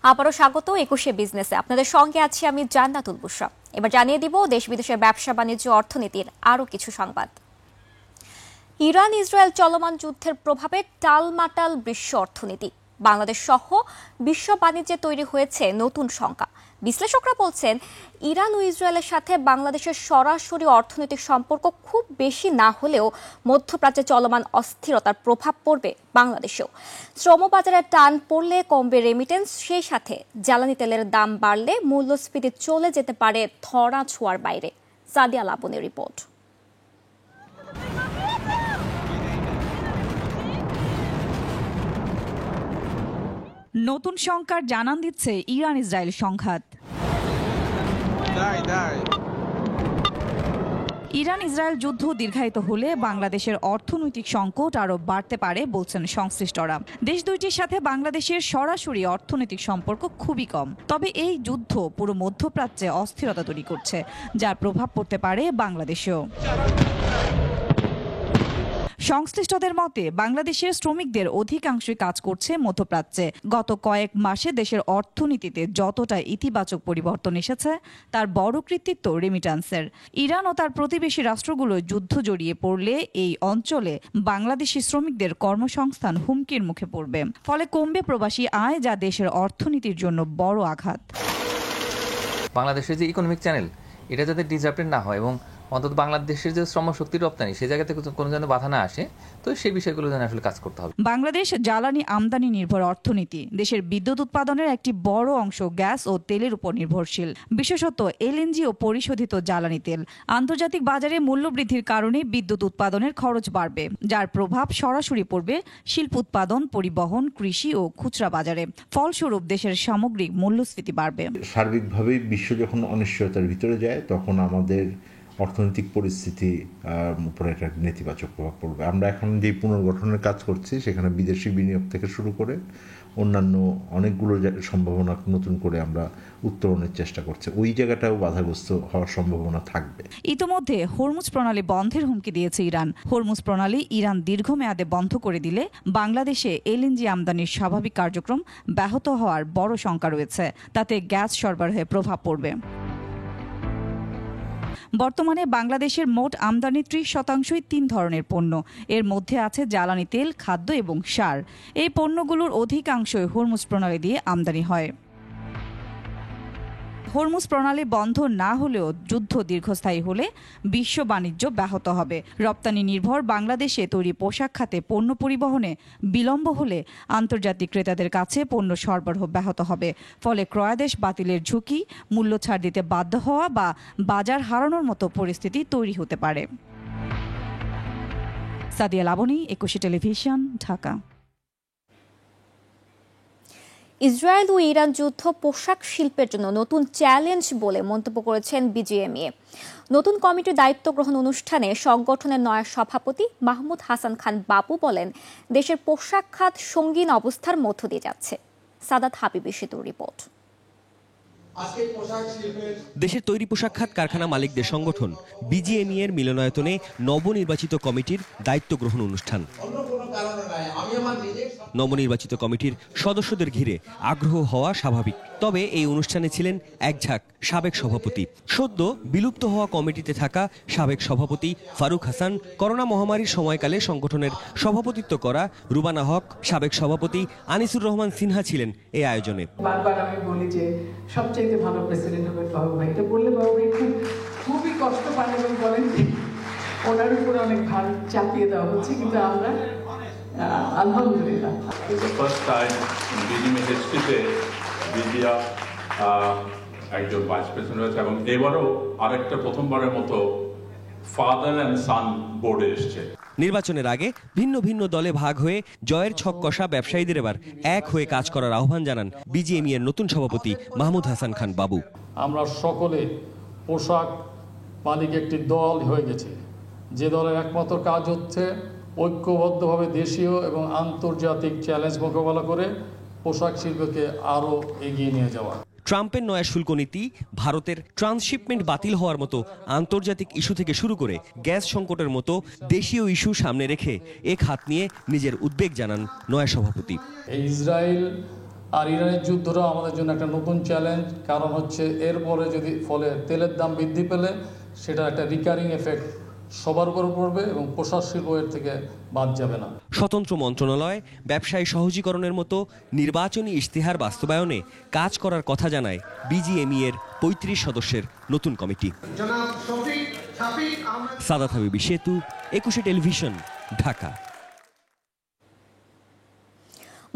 আবারও স্বাগত ২১শে বিজনেসে। আপনাদের সঙ্গে আছি আমি জান্নাতুল বুশরা। এবার জানিয়ে দিব দেশ বিদেশের ব্যবসা বাণিজ্য অর্থনীতির আরও কিছু সংবাদ। ইরান ইসরায়েল চলমান যুদ্ধের প্রভাবে টালমাটাল বিশ্ব অর্থনীতি। বাংলাদেশ সহ বিশ্ব বাণিজ্যে তৈরি হয়েছে নতুন শঙ্কা। বিশ্লেষকরা বলছেন, ইরান ও ইসরায়েলের সাথে বাংলাদেশের সরাসরি অর্থনৈতিক সম্পর্ক খুব বেশি না হলেও মধ্যপ্রাচ্যে চলমান অস্থিরতার প্রভাব পড়বে বাংলাদেশেও। শ্রমবাজারে টান পড়লে কমবে রেমিটেন্স, সেই সাথে জ্বালানি তেলের দাম বাড়লে মূল্যস্ফীতি চলে যেতে পারে ধরা ছোঁয়ার বাইরে। সাদিয়া লাবনের রিপোর্ট। নতুন শঙ্কার জানান দিচ্ছে ইরান ইসরায়েল সংঘাত। ইরান ইসরায়েল যুদ্ধ দীর্ঘায়িত হলে বাংলাদেশের অর্থনৈতিক সংকট আরও বাড়তে পারে বলছেন সংশ্লিষ্টরা। দেশ দুইটির সাথে বাংলাদেশের সরাসরি অর্থনৈতিক সম্পর্ক খুবই কম, তবে এই যুদ্ধ পুরো মধ্যপ্রাচ্যে অস্থিরতা তৈরি করছে, যার প্রভাব পড়তে পারে বাংলাদেশেও। সংশ্লিষ্টদের মতে বাংলাদেশের শ্রমিকদের অধিকাংশই কাজ করছে মধ্যপ্রাচ্যে। গত কয়েক মাসে দেশের অর্থনীতিতে যতটা ইতিবাচক পরিবর্তন এসেছে তার বড় কৃতিত্ব রেমিটান্সের। ইরান ও তার প্রতিবেশী রাষ্ট্রগুলো যুদ্ধ জড়িয়ে পড়লে এই অঞ্চলে বাংলাদেশি শ্রমিকদের কর্মসংস্থান হুমকির মুখে পড়বে। ফলে কমবে প্রবাসী আয়, যা দেশের অর্থনীতির জন্য বড় আঘাত। বাংলাদেশের যে ইকোনমিক চ্যানেল, এটা যাতে ডিসরাপ্টেড না হয় এবং অন্তত বাংলাদেশের যে শ্রমশক্তি রপ্তানি, সেই জায়গাতে কোনো যেন বাধা না আসে, তো সেই বিষয়গুলো যেন আসলে কাজ করতে হবে। বাংলাদেশ জ্বালানি আমদানি নির্ভর অর্থনীতি। দেশের বিদ্যুৎ উৎপাদনের একটি বড় অংশ গ্যাস ও তেলের উপর নির্ভরশীল, বিশেষত এলএনজি ও পরিশোধিত জ্বালানি তেল। আন্তর্জাতিক বাজারে মূল্য বৃদ্ধির কারণে বিদ্যুৎ উৎপাদনের খরচ বাড়বে, যার প্রভাব সরাসরি পড়বে শিল্প উৎপাদন, পরিবহন, কৃষি ও খুচরা বাজারে। ফলস্বরূপ দেশের সামগ্রিক মূল্যস্ফীতি বাড়বে। সার্বিকভাবে বিশ্ব যখন অনিশ্চয়তার ভিতরে যায়, তখন আমাদের অর্থনৈতিক পরিস্থিতি উপরে একটা নেতিবাচক প্রভাব পড়বে। আমরা এখন যে পুনর্গঠনের কাজ করছি, সেখানে বিদেশি বিনিয়োগ থেকে শুরু করে অন্যান্য অনেকগুলো সম্ভাবনা নতুন করে আমরা উত্তরণের চেষ্টা করছি। ওই জায়গাটাও বাধাগ্রস্ত হওয়ার সম্ভাবনা থাকবে। ইতোমধ্যে হরমুজ প্রণালী বন্ধের হুমকি দিয়েছে ইরান। হরমুজ প্রণালী ইরান দীর্ঘমেয়াদে বন্ধ করে দিলে বাংলাদেশে এলএনজি আমদানির স্বাভাবিক কার্যক্রম ব্যাহত হওয়ার বড় শঙ্কা রয়েছে। তাতে গ্যাস সরবরাহে প্রভাব পড়বে। বর্তমানে বাংলাদেশের মোট আমদানি ৩০% ৩ ধরনের পণ্য। এর মধ্যে আছে জ্বালানি তেল, খাদ্য এবং সার। এই পণ্যগুলোর অধিকাংশই হরমুজ প্রণালী দিয়ে আমদানি হয়। হরমুজ প্রণালী বন্ধ না হলেও যুদ্ধ দীর্ঘস্থায়ী হলে বিশ্ব বাণিজ্য ব্যাহত হবে। রপ্তানি নির্ভর বাংলাদেশে তৈরি পোশাক খাতে পণ্য পরিবহনে বিলম্ব হলে আন্তর্জাতিক ক্রেতাদের কাছে পণ্য সরবরাহ ব্যাহত হবে। ফলে ক্রয়াদেশ বাতিলের ঝুঁকি, মূল্য ছাড় দিতে বাধ্য হওয়া বা বাজার হারানোর মতো পরিস্থিতি তৈরি হতে পারে। সাদিয়া লাবনী, ২১ টেলিভিশন, ঢাকা। ইসরায়েল ও ইরান যুদ্ধ পোশাক শিল্পের জন্য নতুন চ্যালেঞ্জ বলে মন্তব্য করেছেন বিজিএমইএ। নতুন কমিটির দায়িত্ব গ্রহণ অনুষ্ঠানে সংগঠনের নয়া সভাপতি মাহমুদ হাসান খান বাবু বলেন, দেশের পোশাক খাত সঙ্গীন অবস্থার মধ্য দিয়ে যাচ্ছে। সাদাত হাবিবের সেতুর রিপোর্ট। দেশের তৈরি পোশাক খাত কারখানা মালিকদের সংগঠন বিজিএমইএ এর মিলনায়তনে নবনির্বাচিত কমিটির দায়িত্ব গ্রহণ অনুষ্ঠান। নবনির্বাচিত কমিটির সদস্যদের ঘিরে আগ্রহ হওয়া স্বাভাবিক, তবে এই অনুষ্ঠানে ছিলেন একঝাঁক সাবেক সভাপতি। সদ্য বিলুপ্ত হওয়া কমিটিতে থাকা সাবেক সভাপতি ফারুক হাসান, করোনা মহামারীর সময়কালে সংগঠনের সভাপতিত্ব করা রুবানা হক, সাবেক সভাপতি আনিসুর রহমান সিনহা ছিলেন এই আয়োজনে। বারবার আমি বলি যে সবচেয়ে ভালো প্রেসিডেন্ট হবে বাবু ভাই। এটা বললে বাবু ভাই খুবই কষ্ট পান এবং বলেন যে ওনার উপরে অনেক ভার চাপিয়ে দেওয়া হচ্ছে, কিন্তু আমরা আলহামদুলিল্লাহ ফার্স্ট টাইম বিজিএমইএ হিস্ট্রিতে বিজিয়া একজন ভাইস প্রেসিডেন্ট হয়েছে এবং এবারও আরেকটা প্রথমবারের মতো ফাদার অ্যান্ড সান বোর্ডে এসছে। নির্বাচনের আগে ভিন্ন ভিন্ন দলে ভাগ হয়ে জয়ের ছক কষা ব্যবসায়ীদের এবার এক হয়ে কাজ করার আহ্বান জানান বিজিএমইএ এর নতুন সভাপতি মাহমুদ হাসান খান বাবু। আমরা সকলে পোশাক মালিক একটি দল হয়ে গেছে, যে দলের একমাত্র কাজ হচ্ছে ঐক্যবদ্ধভাবে দেশীয় এবং আন্তর্জাতিক চ্যালেঞ্জ মোকাবেলা করে পোশাক শিল্পকে আরও এগিয়ে নিয়ে যাওয়া। ট্রাম্পের নয়া শুল্ক নীতি, ভারতের ট্রান্সশিপমেন্ট বাতিল হওয়ার মতো আন্তর্জাতিক ইস্যু থেকে শুরু করে গ্যাস সংকটের মতো দেশীয় ইস্যু সামনে রেখে এ খাত নিয়ে নিজের উদ্বেগ জানান নয়া সভাপতি। ইসরায়েল আর ইরানের যুদ্ধটাও আমাদের জন্য একটা নতুন চ্যালেঞ্জ, কারণ হচ্ছে এরপরে যদি ফলে তেলের দাম বৃদ্ধি পেলে সেটা একটা রিকারিং এফেক্ট সবার উপর পড়বে এবং পোশাক শিল্প এর থেকে বাদ যাবে না। স্বতন্ত্র মন্ত্রণালয় ব্যবসায়ী সহজীকরণের মতো নির্বাচনী ইশতেহার বাস্তবায়নে কাজ করার কথা জানায় বিজিএমই এর ৩৫ সদস্যের নতুন কমিটি। সাদাত হাবিবি সেতু, ২১ টেলিভিশন, ঢাকা।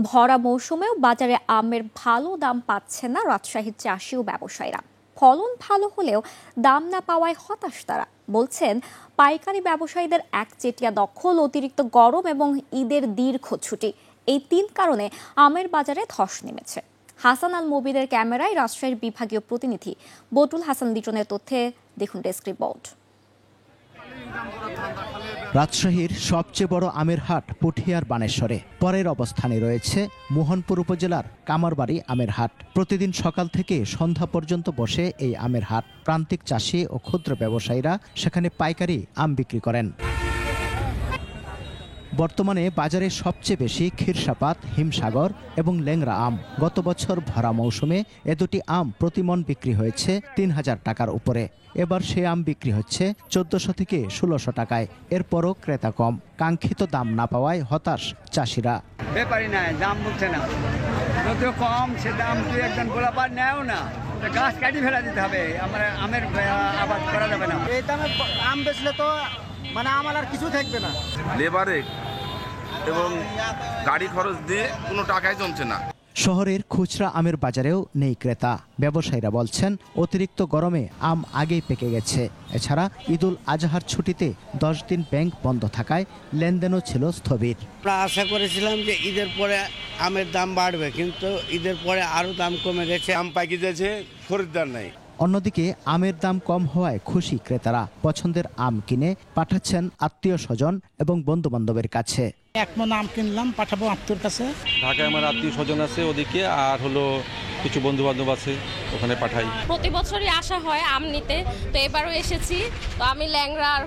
ভরা মৌসুমেও বাজারে আমের ভালো দাম পাচ্ছে না রাজশাহীর চাষি ও ব্যবসায়ীরা। ফলন ভালো হলেও দাম না পাওয়ায় হতাশ তারা। বলছেন পাইকারি ব্যবসায়ীদের একচেটিয়া দখল, অতিরিক্ত গরম এবং ঈদের দীর্ঘ ছুটি, এই ৩ কারণে আমের বাজারে ধস নেমেছে। হাসান আল মুবিনের ক্যামেরায় রাজশাহীর বিভাগীয় প্রতিনিধি বটুল হাসান লিটনের তথ্যে দেখুন ডেস্ক রিপোর্ট। রাজশাহীর সবচেয়ে বড় আমের হাট পুঠিয়ার বানেশ্বরে। পরের অবস্থানে রয়েছে মোহনপুর উপজেলার কামারবাড়ি আমের হাট। প্রতিদিন সকাল থেকে সন্ধ্যা পর্যন্ত বসে এই আমের হাট। প্রান্তিক চাষি ও ক্ষুদ্র ব্যবসায়ীরা সেখানে পাইকারি আম বিক্রি করেন। বর্তমানে বাজারে সবচেয়ে বেশি ক্ষীরসাপাত, হিমসাগর এবং ল্যাংড়া আম। গত বছর ভরা মৌসুমে এ দুটি আম প্রতিমণ বিক্রি হয়েছে ৩,০০০ টাকার উপরে। এবার সে আম বিক্রি হচ্ছে ১৪০০ থেকে ১৬০০ টাকায়। এরপরও ক্রেতা কম। কাঙ্ক্ষিত দাম না পাওয়ায় হতাশ চাষিরা। ব্যাপারই নাই, দাম বলছে না, যত কম সে দাম তুই একজন গোলাপার নেও না, গাছ কাটি ফেলা দিতে হবে, আমরা আমের আবাদ করা যাবে না। এই দামে আম বেচলে তো মানে আমার আর কিছু থাকবে না। লেবারে এবং গাড়ি খরচ দিয়ে কোনো টাকাই জমছে না। শহরের খুচরা আমের বাজারেও নেই ক্রেতা। ব্যবসায়ীরা বলছেন অতিরিক্ত গরমে আম আগেই পেকে গেছে। এছাড়া ঈদুল আজহার ছুটিতে 10 দিন ব্যাংক বন্ধ থাকায় লেনদেনও ছিল স্থবির। আমরা আশা করেছিলাম যে ঈদের পরে আমের দাম বাড়বে, কিন্তু ঈদের পরে আরও দাম কমে গেছে। আম পাকি যাচ্ছে, খরিদ্দার নাই। অন্যদিকে আমের দাম কম হওয়ায় খুশি ক্রেতারা। পছন্দের আম কিনে পাঠাচ্ছেন আত্মীয় স্বজন এবং বন্ধু বান্ধবের কাছে। 1 মণ আম কিনলাম, পাঠাবো আত্মীয়র কাছে। ঢাকায় আমার আত্মীয় স্বজন আছে ওদিকে, আর কিছু বন্ধু বান্ধব আছে, ওখানে পাঠাই। প্রতি বছরই আসা হয় আম নিতে, তো এবারও এসেছি। তো আমি ল্যাংড়া আর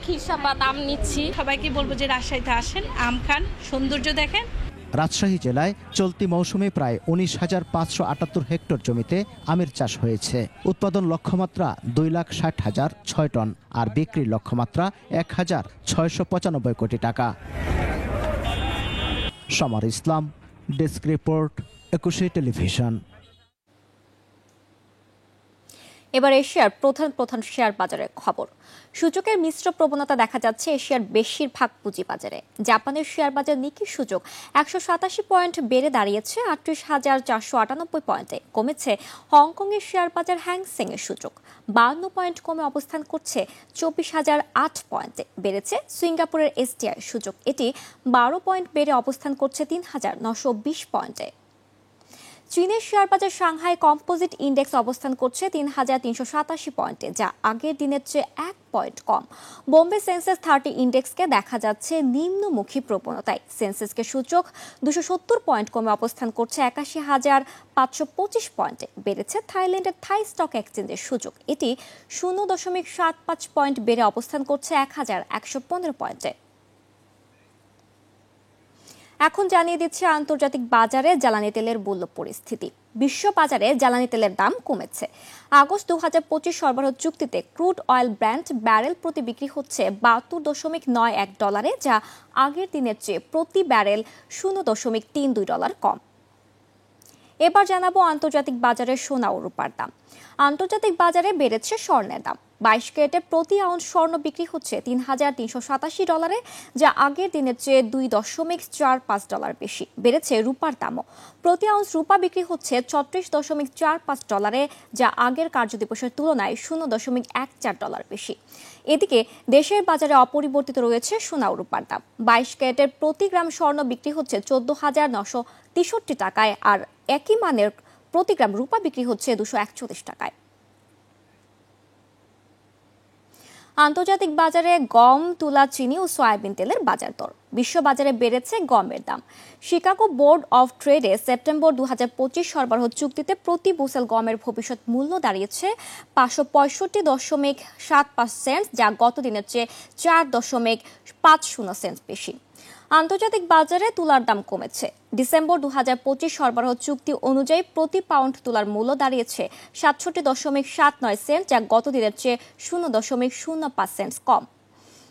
ক্ষীরসাপাত আম নিচ্ছি। সবাইকে বলবো যে রাজশাহীতে আসেন, আম খান, সৌন্দর্য দেখেন। রাজশাহী জেলায় চলতি মৌসুমে প্রায় ১৯,৫৭৮ হেক্টর জমিতে আমের চাষ হয়েছে। উৎপাদন লক্ষ্যমাত্রা ২,৬০,০৬ টন আর বিক্রির লক্ষ্যমাত্রা ১,৬৯৫ কোটি টাকা। সমর ইসলাম, ডেস্ক রিপোর্ট, ২১ টেলিভিশন। এবার এশিয়ার প্রধান শেয়ার বাজারের খবর। সূচকের মিশ্র প্রবণতা দেখা যাচ্ছে এশিয়ার বেশিরভাগ পুঁজিবাজারে। জাপানের শেয়ার বাজার নিকি সূচক ১৮৭ পয়েন্ট বেড়ে দাঁড়িয়েছে ৩৮,৪৯৮ পয়েন্টে। কমেছে হংকংয়ের শেয়ার বাজার হ্যাংসেং এর সূচক ৫২ পয়েন্ট কমে অবস্থান করছে ২৪,০০৮ পয়েন্টে। বেড়েছে সিঙ্গাপুরের এসটিআই সূচক, এটি ১২ পয়েন্ট বেড়ে অবস্থান করছে ৩,৯২০ পয়েন্টে। চীনের শেয়ার বাজার সাংহাই কম্পোজিট ইন্ডেক্স অবস্থান করছে ৩,৩৮৭ পয়েন্টে, যা আগের দিনের চেয়ে ১ পয়েন্ট কম। বোম্বে সেন্সেক্স 30 ইন্ডেক্সকে দেখা যাচ্ছে নিম্নমুখী প্রবণতায়। সেন্সেক্সকে সূচক ২৭০ পয়েন্ট কমে অবস্থান করছে ৮১,৫২৫ পয়েন্টে। বেড়েছে থাইল্যান্ডের থাই স্টক এক্সচেঞ্জের সূচক, এটি ০.৭৫ পয়েন্ট বেড়ে অবস্থান করছে ১,১১৫ পয়েন্টে। এখন জানিয়ে দিচ্ছে আন্তর্জাতিক বাজারে জ্বালানি তেলের মূল্য পরিস্থিতি। বিশ্ব বাজারে জ্বালানি তেলের দাম কমেছে। আগস্ট ২০২৫ সরবরাহ চুক্তিতে ক্রুড অয়েল ব্র্যান্ড ব্যারেল প্রতি বিক্রি হচ্ছে $৭২.৯১, যা আগের দিনের চেয়ে প্রতি ব্যারেল $0.৩২ কম। এবার জানাবো আন্তর্জাতিক বাজারে সোনা ও রূপার দাম। আন্তর্জাতিক বাজারে বেড়েছে স্বর্ণের দাম। 22 ক্যারেটে প্রতি আউন্স স্বর্ণ বিক্রি হচ্ছে $৩,৩৮৭, যা আগের দিনের চেয়ে $2.45 বেশি। বেড়েছে রূপার দামও। প্রতি আউন্স রূপা বিক্রি হচ্ছে $৩৬.৪৫, যা আগের কার্যদিবসের তুলনায় $0.14 বেশি। এদিকে দেশের বাজারে অপরিবর্তিত রয়েছে সোনা ও রূপার দাম। 22 ক্যারেটের প্রতি গ্রাম স্বর্ণ বিক্রি হচ্ছে ১৪,৯৬৩ টাকায়, আর একই মানের প্রতি গ্রাম রূপা বিক্রি হচ্ছে ২৪১ টাকায়। আন্তর্জাতিক বাজারে গম, তুলা, চিনি ও সয়াবিন তেলের বাজার দর। বিশ্ব বাজারে বেড়েছে গমের দাম। শিকাগো বোর্ড অফ ট্রেডে সেপ্টেম্বর ২০২৫ সরবরাহ চুক্তিতে প্রতি বুশেল গমের ভবিষ্যৎ মূল্য দাঁড়িয়েছে ৫৬৫.৭৫ সেন্ট, যা গত দিনের চেয়ে ৪.৫০ সেন্ট বেশি। আন্তর্জাতিক বাজারে তুলার দাম কমেছে। ডিসেম্বর 2025 সরবরাহ চুক্তি অনুযায়ী প্রতি পাউন্ড তুলার মূল্য দাঁড়িয়েছে 67.79 সেন্ট, যা গত দিনের চেয়ে 0.05 সেন্ট কম।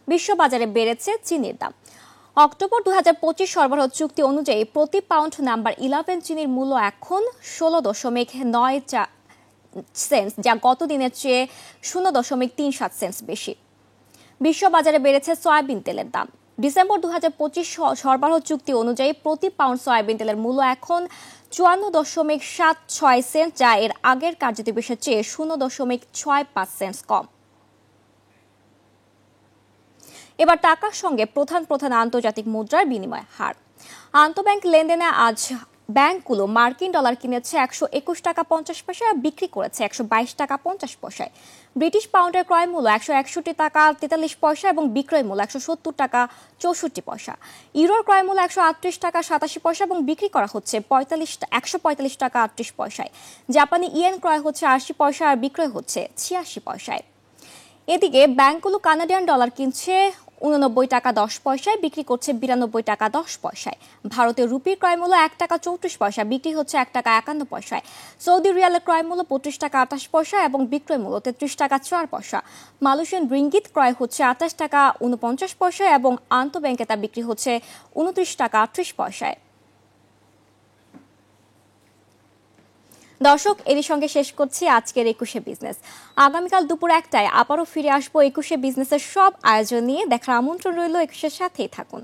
বিশ্ববাজারে বেড়েছে চিনির দাম। অক্টোবর 2025 সরবরাহ চুক্তি অনুযায়ী প্রতি পাউন্ড নাম্বার 11 চিনির মূল্য এখন 16.94 সেন্ট, যা গত দিনের চেয়ে 0.37 সেন্ট বেশি। বিশ্ববাজারে বেড়েছে সয়াবিন তেলের দাম। ডিসেম্বর 2025 সরবরাহ চুক্তি অনুযায়ী প্রতি পাউন্ড সয়াবিন তেলের মূল্য এখন 54.76 সেন্ট, যা এর আগের কার্যদিবসের চেয়ে 0.65 সেন্ট কম। এবার টাকার সঙ্গে প্রধান আন্তর্জাতিক মুদ্রার বিনিময় হার। আন্তঃব্যাংক লেনদেনে আজ ব্যাংকগুলো মার্কিন ডলার কিনেছে 121 টাকা 50 পয়সা আর বিক্রি করেছে 122 টাকা 50 পয়সায়। ব্রিটিশ পাউন্ডের ক্রয় মূল্য 161 টাকা 43 পয়সা এবং বিক্রয় মূল্য 170 টাকা 64 পয়সা। ইউরোর ক্রয় মূল্য 138 টাকা 87 পয়সা এবং বিক্রি করা হচ্ছে 145 টাকা 38 পয়সায়। জাপানি ইয়েন ক্রয় হচ্ছে 80 পয়সা আর বিক্রয় হচ্ছে 86 পয়সায়। এদিকে ব্যাংকগুলো কানাডিয়ান ডলার কিনছে 89 টাকা 10 পয়সায়, বিক্রি করছে 92 টাকা 10 পয়সায়। ভারতীয় রুপির ক্রয় মূল্য 1 টাকা 34 পয়সা, বিক্রি হচ্ছে 1 টাকা 51 পয়সায়। সৌদি রিয়ালের ক্রয় মূল্য 25 টাকা 28 পয়সা এবং বিক্রয় মূল্য 33 টাকা 4 পয়সা। মালয়েশিয়ান রিঙ্গিত ক্রয় হচ্ছে 28 টাকা 49 পয়সা এবং আন্তঃব্যাংকে তা বিক্রি হচ্ছে 29 টাকা 38 পয়সায়। দর্শক, এরই সঙ্গে শেষ করছি আজকের 21শে বিজনেস। আগামীকাল দুপুর 1টায় আবারও ফিরে আসবো 21শে বিজনেসের সব আয়োজন নিয়ে। দেখার আমন্ত্রণ রইল। 21শের সাথেই থাকুন।